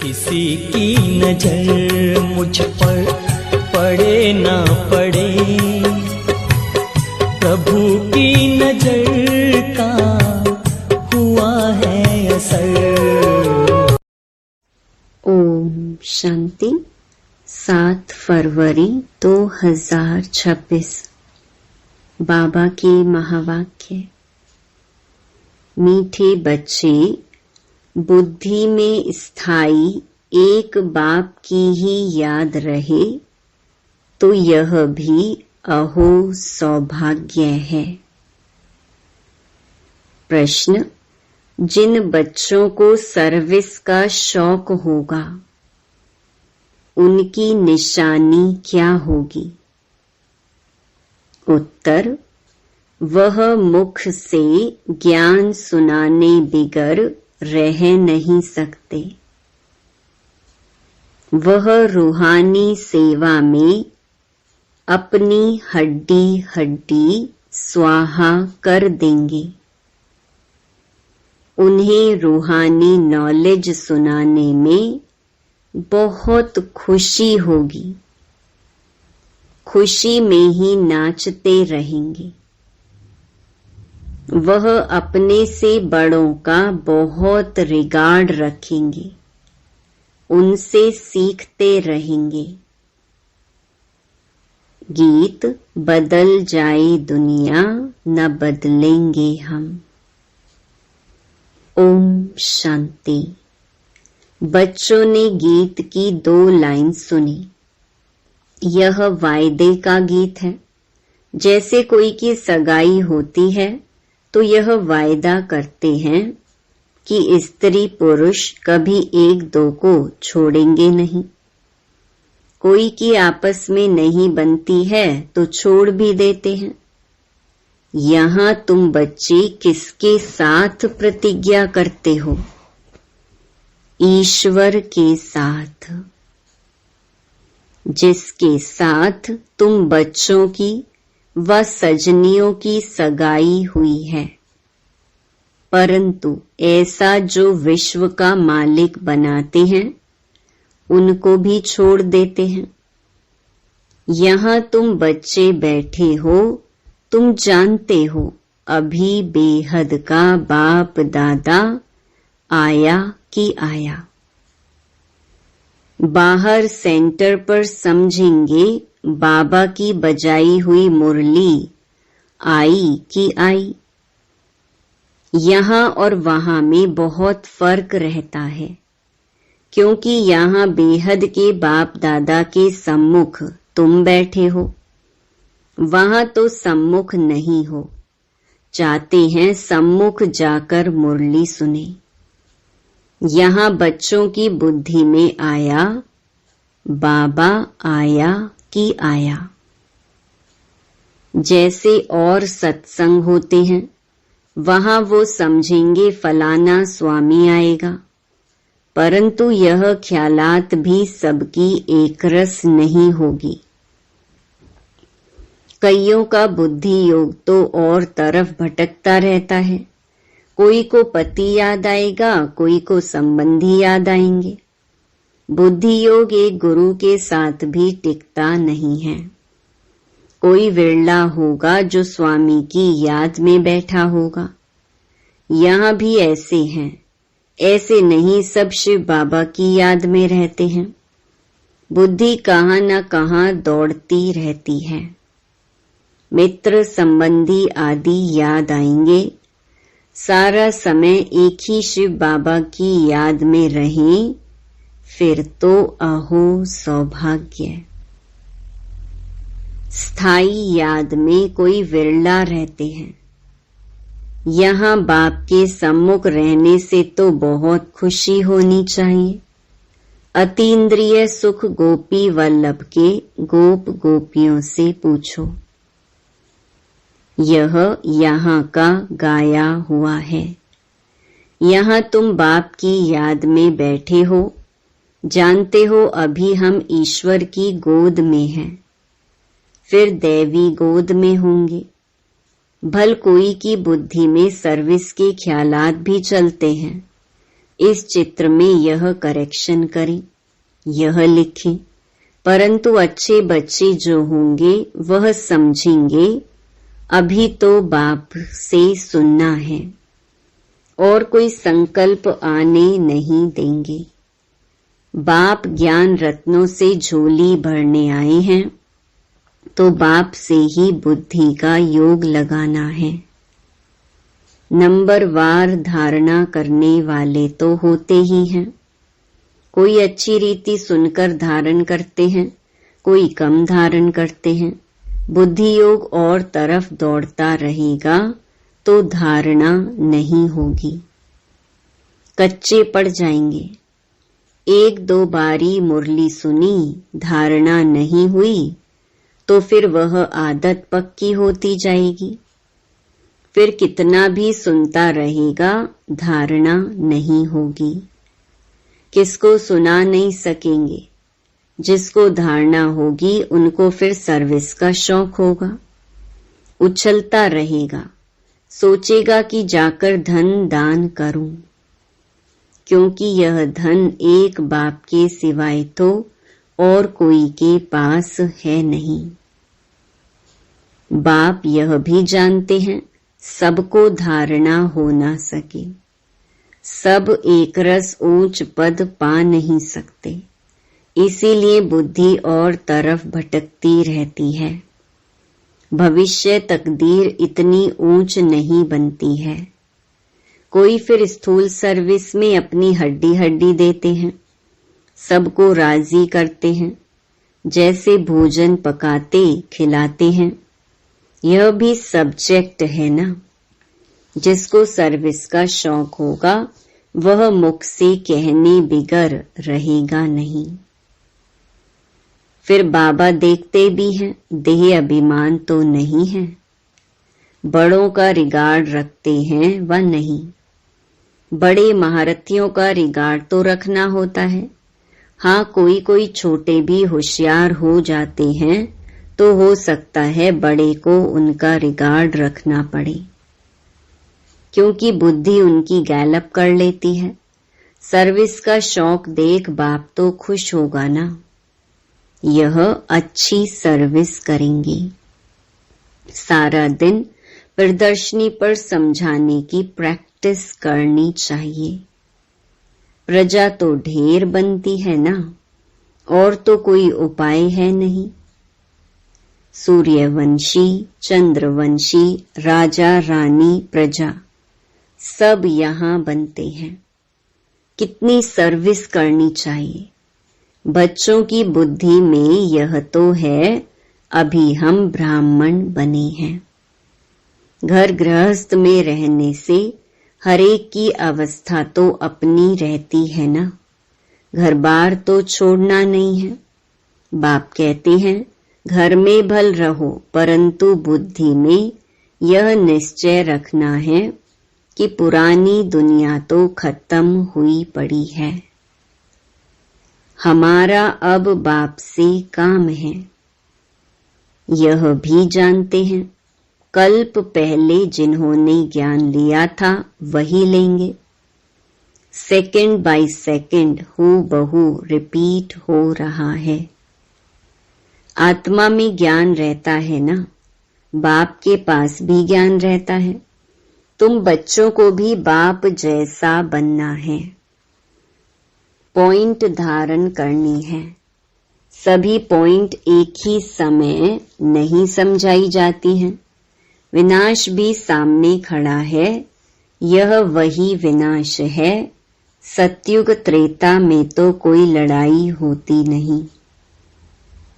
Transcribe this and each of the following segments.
किसी की नजर मुझ पर पड़े ना पड़े, प्रभु की नजर का हुआ है असर। ओम शांति। 7 फरवरी 2026। बाबा के महावाक्य। मीठे बच्चे, बुद्धि में स्थायी एक बाप की ही याद रहे तो यह भी अहो सौभाग्य है। प्रश्न, जिन बच्चों को सर्विस का शौक होगा उनकी निशानी क्या होगी? उत्तर, वह मुख से ज्ञान सुनाने बिगर रह नहीं सकते। वह रूहानी सेवा में अपनी हड्डी हड्डी स्वाहा कर देंगे। उन्हें रूहानी नॉलेज सुनाने में बहुत खुशी होगी। खुशी में ही नाचते रहेंगे। वह अपने से बड़ों का बहुत रिगार्ड रखेंगे, उनसे सीखते रहेंगे। गीत, बदल जाए दुनिया न बदलेंगे हम। ओम शांति। बच्चों ने गीत की 2 लाइन सुनी। यह वायदे का गीत है। जैसे कोई की सगाई होती है तो यह वायदा करते हैं कि स्त्री पुरुष कभी एक दो को छोड़ेंगे नहीं। कोई की आपस में नहीं बनती है तो छोड़ भी देते हैं। यहाँ तुम बच्चे किसके साथ प्रतिज्ञा करते हो? ईश्वर के साथ। जिसके साथ तुम बच्चों की व सजनियों की सगाई हुई है, परंतु ऐसा जो विश्व का मालिक बनाते हैं उनको भी छोड़ देते हैं। यहाँ तुम बच्चे बैठे हो, तुम जानते हो अभी बेहद का बाप दादा आया कि आया। बाहर सेंटर पर समझेंगे बाबा की बजाई हुई मुरली आई कि आई। यहाँ और वहाँ में बहुत फर्क रहता है, क्योंकि यहाँ बेहद के बाप दादा के सम्मुख तुम बैठे हो, वहाँ तो सम्मुख नहीं हो। चाहते हैं सम्मुख जाकर मुरली सुने। यहाँ बच्चों की बुद्धि में आया बाबा आया कि आया। जैसे और सत्संग होते हैं वहाँ वो समझेंगे फलाना स्वामी आएगा, परंतु यह ख्यालात भी सबकी एक रस नहीं होगी। कईयों का बुद्धि योग तो और तरफ भटकता रहता है। कोई को पति याद आएगा, कोई को संबंधी याद आएंगे। बुद्धि योग एक गुरु के साथ भी टिकता नहीं है। कोई विरला होगा जो स्वामी की याद में बैठा होगा। यहाँ भी ऐसे हैं, ऐसे नहीं सब शिव बाबा की याद में रहते हैं। बुद्धि कहाँ न कहाँ दौड़ती रहती है। मित्र संबंधी आदि याद आएंगे। सारा समय एक ही शिव बाबा की याद में रहें, फिर तो अहो सौभाग्य। स्थायी याद में कोई विरला रहते हैं। यहाँ बाप के सम्मुख रहने से तो बहुत खुशी होनी चाहिए। अतीन्द्रिय सुख गोपी वल्लभ के गोप गोपियों से पूछो। यह यहाँ का गाया हुआ है। यहाँ तुम बाप की याद में बैठे हो, जानते हो अभी हम ईश्वर की गोद में हैं, फिर दैवी गोद में होंगे। भल कोई की बुद्धि में सर्विस के ख्यालात भी चलते हैं, इस चित्र में यह करेक्शन करें, यह लिखें। परंतु अच्छे बच्चे जो होंगे वह समझेंगे अभी तो बाप से सुनना है और कोई संकल्प आने नहीं देंगे। बाप ज्ञान रत्नों से झोली भरने आए हैं तो बाप से ही बुद्धि का योग लगाना है। नंबरवार धारणा करने वाले तो होते ही हैं। कोई अच्छी रीति सुनकर धारण करते हैं, कोई कम धारण करते हैं। बुद्धि योग और तरफ दौड़ता रहेगा तो धारणा नहीं होगी, कच्चे पड़ जाएंगे। एक दो बारी मुरली सुनी, धारणा नहीं हुई तो फिर वह आदत पक्की होती जाएगी। फिर कितना भी सुनता रहेगा, धारणा नहीं होगी। किसको सुना नहीं सकेंगे। जिसको धारणा होगी उनको फिर सर्विस का शौक होगा, उछलता रहेगा, सोचेगा कि जाकर धन दान करूं, क्योंकि यह धन एक बाप के सिवाय तो और कोई के पास है नहीं। बाप यह भी जानते हैं सबको धारणा हो ना सके, सब एक रस ऊंच पद पा नहीं सकते, इसीलिए बुद्धि और तरफ भटकती रहती है। भविष्य तकदीर इतनी ऊंच नहीं बनती है। कोई फिर स्थूल सर्विस में अपनी हड्डी हड्डी देते हैं, सबको राजी करते हैं, जैसे भोजन पकाते खिलाते हैं। यह भी सब्जेक्ट है ना। जिसको सर्विस का शौक होगा वह मुख से कहने बिगर रहेगा नहीं। फिर बाबा देखते भी हैं, देह अभिमान तो नहीं है, बड़ों का रिगार्ड रखते हैं व नहीं। बड़े महारथियों का रिगार्ड तो रखना होता है। हाँ, कोई कोई छोटे भी होशियार हो जाते हैं तो हो सकता है बड़े को उनका रिगार्ड रखना पड़े, क्योंकि बुद्धि उनकी गैलप कर लेती है। सर्विस का शौक देख बाप तो खुश होगा ना। यह अच्छी सर्विस करेंगी। सारा दिन प्रदर्शनी पर समझाने की प्रैक्टिस करनी चाहिए। प्रजा तो ढेर बनती है ना, और तो कोई उपाय है नहीं। सूर्यवंशी, चंद्रवंशी, राजा रानी, प्रजा सब यहाँ बनते हैं। कितनी सर्विस करनी चाहिए। बच्चों की बुद्धि में यह तो है अभी हम ब्राह्मण बने हैं। घर गृहस्थ में रहने से हरेक की अवस्था तो अपनी रहती है ना। घर बार तो छोड़ना नहीं है। बाप कहते हैं घर में भल रहो, परंतु बुद्धि में यह निश्चय रखना है कि पुरानी दुनिया तो खत्म हुई पड़ी है। हमारा अब बाप से काम है। यह भी जानते हैं कल्प पहले जिन्होंने ज्ञान लिया था वही लेंगे। सेकंड बाय सेकंड हूबहू रिपीट हो रहा है। आत्मा में ज्ञान रहता है ना, बाप के पास भी ज्ञान रहता है। तुम बच्चों को भी बाप जैसा बनना है। पॉइंट धारण करनी है। सभी पॉइंट एक ही समय नहीं समझाई जाती हैं। विनाश भी सामने खड़ा है, यह वही विनाश है। सतयुग त्रेता में तो कोई लड़ाई होती नहीं।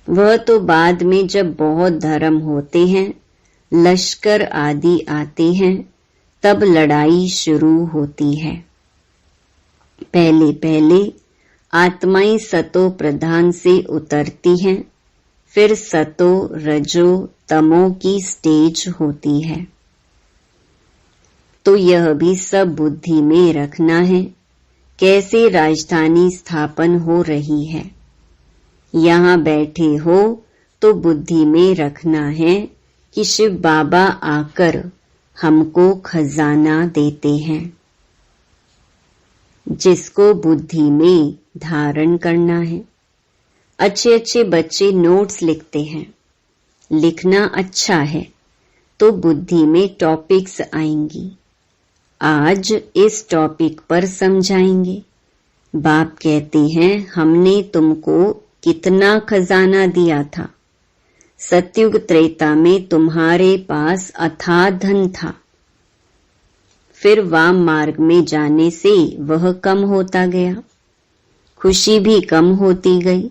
वह तो बाद में जब बहुत धर्म होते हैं, लश्कर आदि आते हैं, तब लड़ाई शुरू होती है। पहले पहले आत्माएं सतो प्रधान से उतरती हैं, फिर सतो रजो तमो की स्टेज होती है। तो यह भी सब बुद्धि में रखना है। कैसे राजधानी स्थापन हो रही है, यहाँ बैठे हो तो बुद्धि में रखना है कि शिव बाबा आकर हमको खजाना देते हैं। जिसको बुद्धि में धारण करना है। अच्छे अच्छे बच्चे नोट्स लिखते हैं। लिखना अच्छा है तो बुद्धि में टॉपिक्स आएंगी। आज इस टॉपिक पर समझाएंगे। बाप कहते हैं हमने तुमको कितना खजाना दिया था। सतयुग त्रेता में तुम्हारे पास अथाह धन था, फिर वाम मार्ग में जाने से वह कम होता गया, खुशी भी कम होती गई,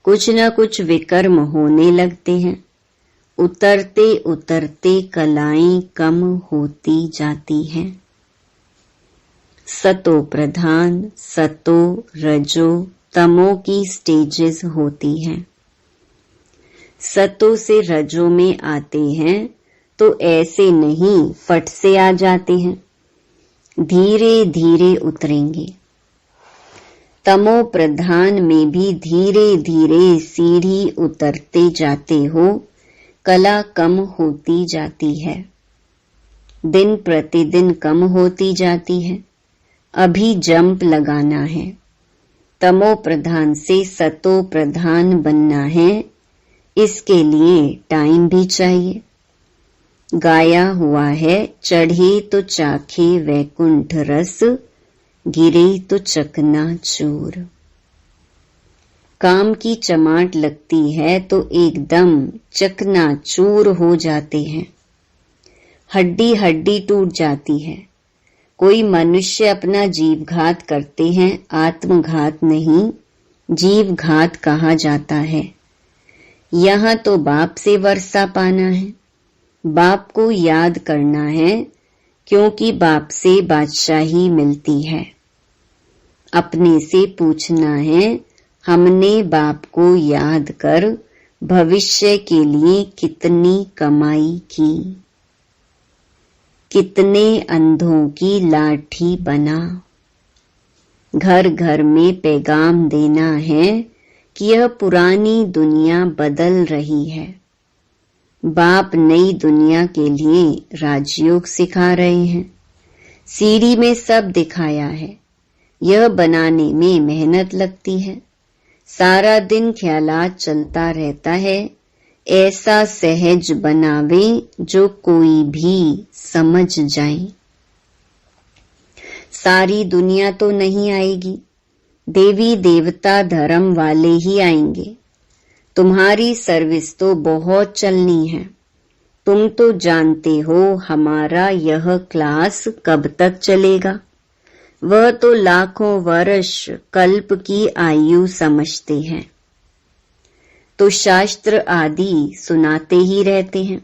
कुछ न कुछ विकर्म होने लगते हैं। उतरते उतरते कलाएं कम होती जाती हैं। सतो प्रधान, सतो, रजो, तमो की स्टेजेस होती हैं। सतो से रजो में आते हैं तो ऐसे नहीं फट से आ जाते हैं, धीरे धीरे उतरेंगे। तमो प्रधान में भी धीरे धीरे सीढ़ी उतरते जाते हो, कला कम होती जाती है, दिन प्रतिदिन कम होती जाती है। अभी जंप लगाना है। तमो प्रधान से सतो प्रधान बनना है, इसके लिए टाइम भी चाहिए। गाया हुआ है चढ़े तो चाखे वैकुंठ रस, गिरे तो चकनाचूर। काम की चमाट लगती है तो एकदम चकनाचूर हो जाते हैं, हड्डी हड्डी टूट जाती है। कोई मनुष्य अपना जीवघात करते हैं, आत्मघात नहीं, जीवघात कहा जाता है। यहाँ तो बाप से वर्षा पाना है, बाप को याद करना है, क्योंकि बाप से बादशाही मिलती है। अपने से पूछना है, हमने बाप को याद कर भविष्य के लिए कितनी कमाई की, कितने अंधों की लाठी बना। घर घर में पैगाम देना है कि यह पुरानी दुनिया बदल रही है। बाप नई दुनिया के लिए राजयोग सिखा रहे हैं। सीढ़ी में सब दिखाया है, यह बनाने में मेहनत लगती है। सारा दिन ख्यालात चलता रहता है, ऐसा सहज बनावे जो कोई भी समझ जाए। सारी दुनिया तो नहीं आएगी, देवी देवता धर्म वाले ही आएंगे। तुम्हारी सर्विस तो बहुत चलनी है। तुम तो जानते हो हमारा यह क्लास कब तक चलेगा। वह तो लाखों वर्ष कल्प की आयु समझते हैं, तो शास्त्र आदि सुनाते ही रहते हैं।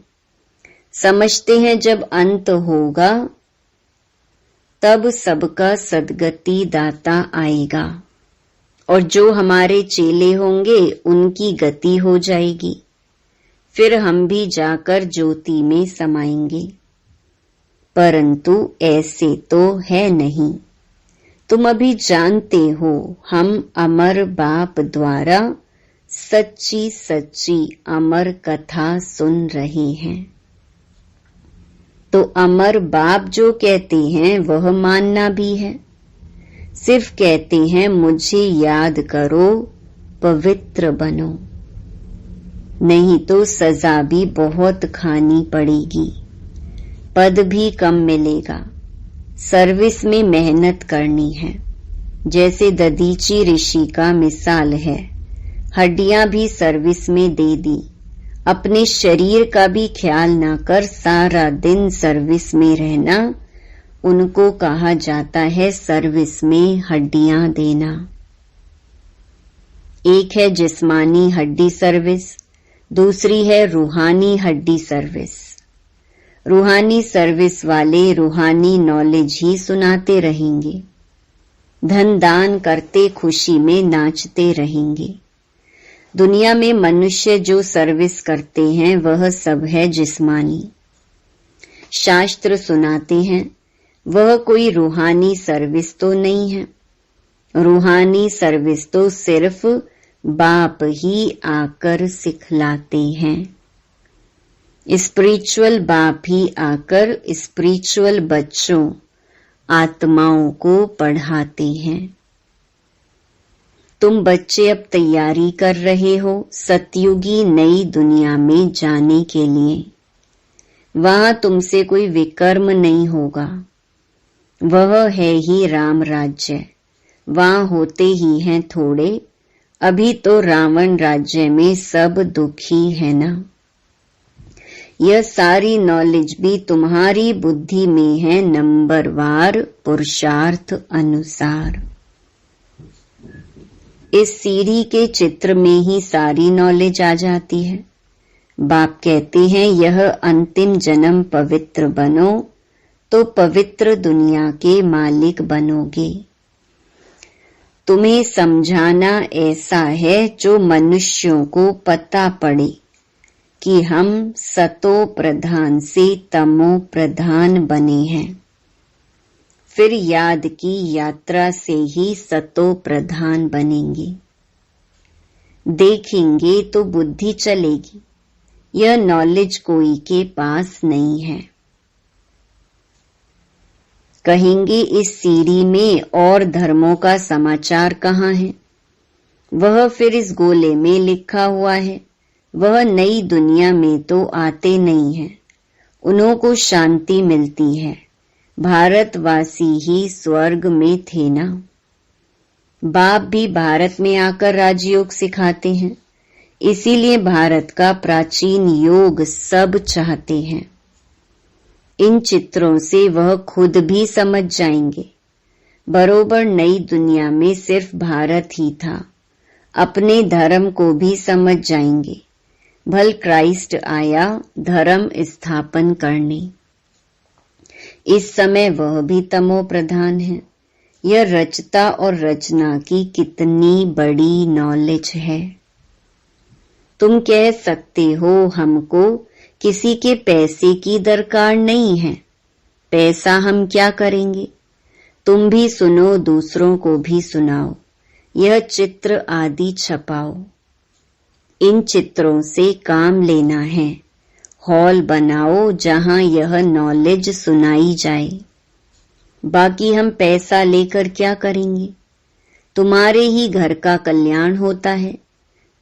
समझते हैं जब अंत होगा तब सबका सद्गति दाता आएगा, और जो हमारे चेले होंगे उनकी गति हो जाएगी। फिर हम भी जाकर ज्योति में समाएंगे। परंतु ऐसे तो है नहीं। तुम अभी जानते हो हम अमर बाप द्वारा सच्ची सच्ची अमर कथा सुन रहे हैं। तो अमर बाप जो कहते हैं वह मानना भी है। सिर्फ कहते हैं मुझे याद करो, पवित्र बनो, नहीं तो सजा भी बहुत खानी पड़ेगी, पद भी कम मिलेगा। सर्विस में मेहनत करनी है। जैसे ददीची ऋषि का मिसाल है, हड्डियां भी सर्विस में दे दी, अपने शरीर का भी ख्याल ना कर सारा दिन सर्विस में रहना, उनको कहा जाता है सर्विस में हड्डियां देना। एक है जिस्मानी हड्डी सर्विस, दूसरी है रूहानी हड्डी सर्विस। रूहानी सर्विस वाले रूहानी नॉलेज ही सुनाते रहेंगे, धन दान करते खुशी में नाचते रहेंगे। दुनिया में मनुष्य जो सर्विस करते हैं वह सब है जिस्मानी। शास्त्र सुनाते हैं, वह कोई रूहानी सर्विस तो नहीं है। रूहानी सर्विस तो सिर्फ बाप ही आकर सिखलाते हैं। स्पिरिचुअल बाप ही आकर स्पिरिचुअल बच्चों आत्माओं को पढ़ाते हैं। तुम बच्चे अब तैयारी कर रहे हो सतयुगी नई दुनिया में जाने के लिए। वहां तुमसे कोई विकर्म नहीं होगा, वह है ही राम राज्य। वहां होते ही हैं थोड़े, अभी तो रावण राज्य में सब दुखी है ना। यह सारी नॉलेज भी तुम्हारी बुद्धि में है, नंबरवार पुरुषार्थ अनुसार। इस सीढ़ी के चित्र में ही सारी नॉलेज आ जाती है। बाप कहते हैं यह अंतिम जन्म पवित्र बनो तो पवित्र दुनिया के मालिक बनोगे। तुम्हें समझाना ऐसा है जो मनुष्यों को पता पड़े कि हम सतो प्रधान से तमो प्रधान बने हैं। फिर याद की यात्रा से ही सतो प्रधान बनेंगे। देखेंगे तो बुद्धि चलेगी, यह नॉलेज कोई के पास नहीं है। कहेंगे इस सीढ़ी में और धर्मों का समाचार कहाँ है? वह फिर इस गोले में लिखा हुआ है। वह नई दुनिया में तो आते नहीं हैं, उन्हों को शांति मिलती है। भारतवासी ही स्वर्ग में थे ना। बाप भी भारत में आकर राजयोग सिखाते हैं, इसीलिए भारत का प्राचीन योग सब चाहते हैं। इन चित्रों से वह खुद भी समझ जाएंगे। बरोबर नई दुनिया में सिर्फ भारत ही था, अपने धर्म को भी समझ जाएंगे। भल क्राइस्ट आया धर्म स्थापन करने। इस समय वह भी तमो प्रधान है। यह रचता और रचना की कितनी बड़ी नॉलेज है। तुम कह सकते हो हमको किसी के पैसे की दरकार नहीं है, पैसा हम क्या करेंगे? तुम भी सुनो, दूसरों को भी सुनाओ, यह चित्र आदि छपाओ। इन चित्रों से काम लेना है। हॉल बनाओ जहां यह नॉलेज सुनाई जाए। बाकी हम पैसा लेकर क्या करेंगे? तुम्हारे ही घर का कल्याण होता है,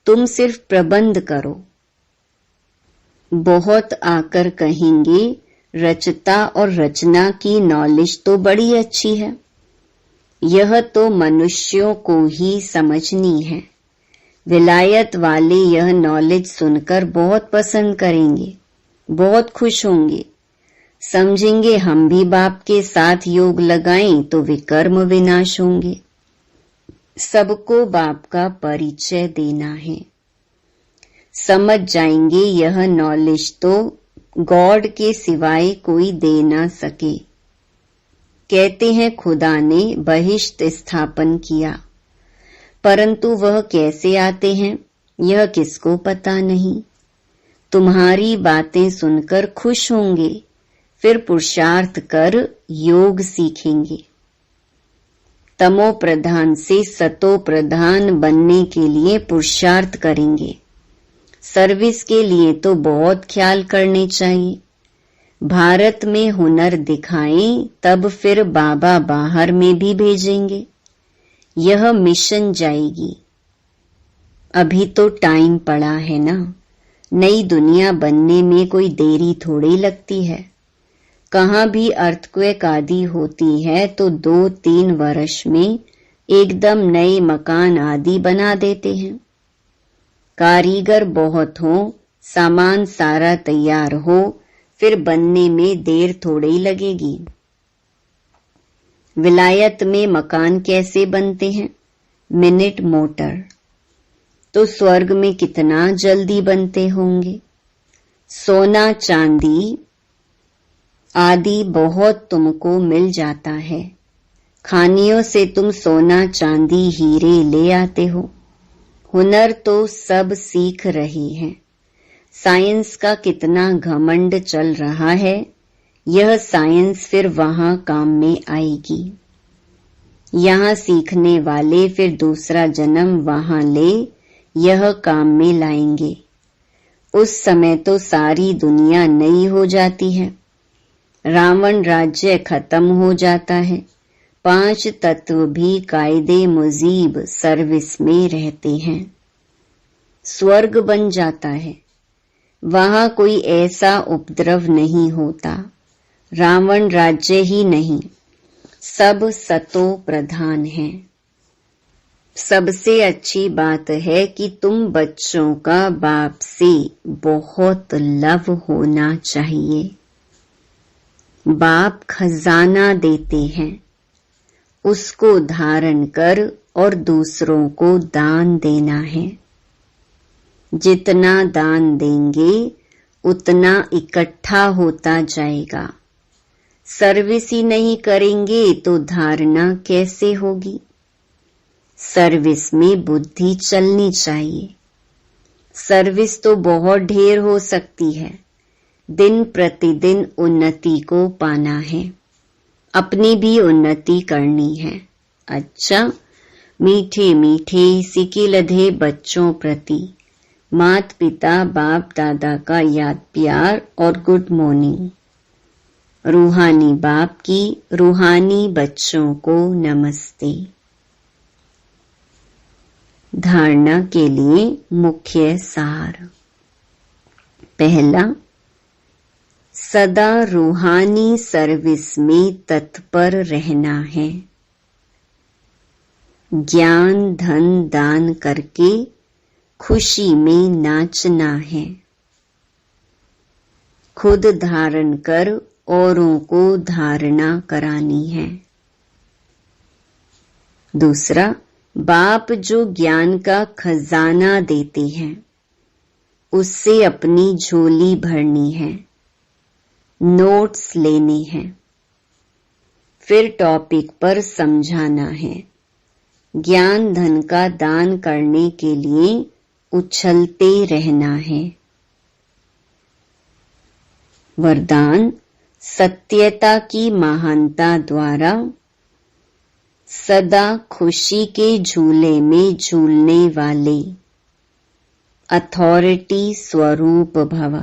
तुम सिर्फ प्रबंध करो। बहुत आकर कहेंगे रचता और रचना की नॉलेज तो बड़ी अच्छी है, यह तो मनुष्यों को ही समझनी है। विलायत वाले यह नॉलेज सुनकर बहुत पसंद करेंगे, बहुत खुश होंगे, समझेंगे हम भी बाप के साथ योग लगाएं तो विकर्म विनाश होंगे। सबको बाप का परिचय देना है। समझ जाएंगे यह नॉलेज तो गॉड के सिवाय कोई दे ना सके। कहते हैं खुदा ने बहिष्ट स्थापन किया, परंतु वह कैसे आते हैं यह किसको पता नहीं। तुम्हारी बातें सुनकर खुश होंगे, फिर पुरुषार्थ कर योग सीखेंगे। तमो प्रधान से सतो प्रधान बनने के लिए पुरुषार्थ करेंगे। सर्विस के लिए तो बहुत ख्याल करने चाहिए। भारत में हुनर दिखाएं, तब फिर बाबा बाहर में भी भेजेंगे। यह मिशन जाएगी। अभी तो टाइम पड़ा है ना। नई दुनिया बनने में कोई देरी थोड़ी लगती है। कहाँ भी अर्थक्वेक आदि होती है तो 2-3 वर्ष में एकदम नए मकान आदि बना देते हैं। कारीगर बहुत हो, सामान सारा तैयार हो, फिर बनने में देर थोड़ी लगेगी। विलायत में मकान कैसे बनते हैं? Minute motor. तो स्वर्ग में कितना जल्दी बनते होंगे। सोना चांदी आदि बहुत तुमको मिल जाता है। खानियों से तुम सोना चांदी हीरे ले आते हो। हुनर तो सब सीख रहे हैं। साइंस का कितना घमंड चल रहा है, यह साइंस फिर वहां काम में आएगी। यहाँ सीखने वाले फिर दूसरा जन्म वहां ले यह काम में लाएंगे। उस समय तो सारी दुनिया नई हो जाती है। रावण राज्य खत्म हो जाता है। 5 तत्व भी कायदे मुजीब सर्विस में रहते हैं। स्वर्ग बन जाता है। वहां कोई ऐसा उपद्रव नहीं होता। रावण राज्य ही नहीं, सब सतो प्रधान है। सबसे अच्छी बात है कि तुम बच्चों का बाप से बहुत लव होना चाहिए। बाप खजाना देते हैं, उसको धारण कर और दूसरों को दान देना है। जितना दान देंगे उतना इकट्ठा होता जाएगा। सर्विस ही नहीं करेंगे तो धारणा कैसे होगी? सर्विस में बुद्धि चलनी चाहिए। सर्विस तो बहुत ढेर हो सकती है। दिन प्रतिदिन उन्नति को पाना है, अपनी भी उन्नति करनी है। अच्छा, मीठे मीठे सिके लधे बच्चों प्रति मात पिता बाप दादा का याद प्यार और गुड मॉर्निंग। रूहानी बाप की रूहानी बच्चों को नमस्ते। धारणा के लिए मुख्य सार। पहला, सदा रूहानी सर्विस में तत्पर रहना है। ज्ञान धन दान करके खुशी में नाचना है। खुद धारण कर औरों को धारणा करानी है। दूसरा, बाप जो ज्ञान का खजाना देते हैं उससे अपनी झोली भरनी है, नोट्स लेने हैं, फिर टॉपिक पर समझाना है। ज्ञान धन का दान करने के लिए उछलते रहना है। वरदान, सत्यता की महानता द्वारा सदा खुशी के झूले में झूलने वाले अथॉरिटी स्वरूप भव।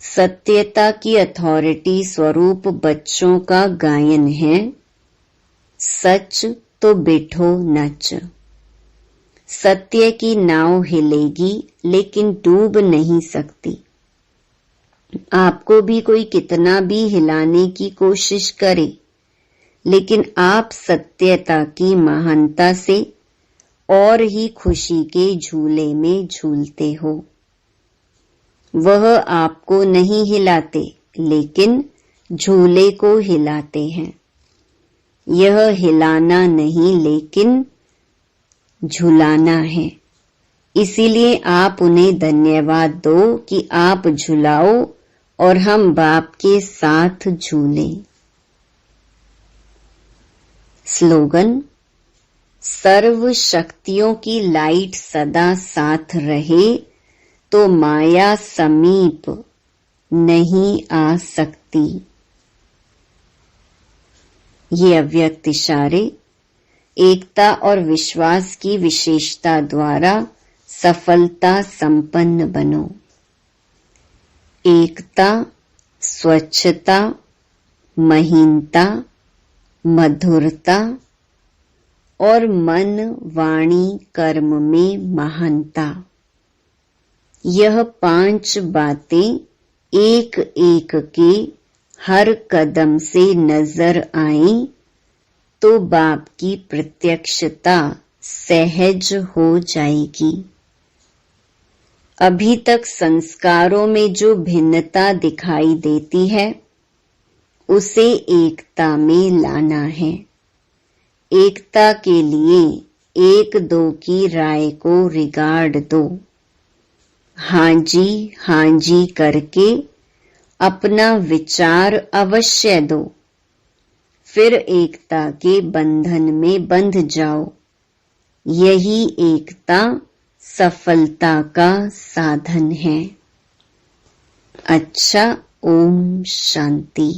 सत्यता की अथॉरिटी स्वरूप बच्चों का गायन है, सच तो बैठो नच। सत्य की नाव हिलेगी लेकिन डूब नहीं सकती। आपको भी कोई कितना भी हिलाने की कोशिश करे, लेकिन आप सत्यता की महानता से और ही खुशी के झूले में झूलते हो। वह आपको नहीं हिलाते लेकिन झूले को हिलाते हैं। यह हिलाना नहीं लेकिन झुलाना है। इसीलिए आप उन्हें धन्यवाद दो कि आप झुलाओ और हम बाप के साथ झूलें। स्लोगन, सर्व शक्तियों की लाइट सदा साथ रहे तो माया समीप नहीं आ सकती। ये अव्यक्त इशारे एकता और विश्वास की विशेषता द्वारा सफलता संपन्न बनो। एकता, स्वच्छता, महीनता, मधुरता और मन वाणी कर्म में महानता, यह 5 बातें एक एक के हर कदम से नजर आएं तो बाप की प्रत्यक्षता सहज हो जाएगी। अभी तक संस्कारों में जो भिन्नता दिखाई देती है उसे एकता में लाना है। एकता के लिए 1-2 की राय को रिगार्ड दो। हाँ जी करके अपना विचार अवश्य दो, फिर एकता के बंधन में बंध जाओ। यही एकता सफलता का साधन है। अच्छा, ओम शांति।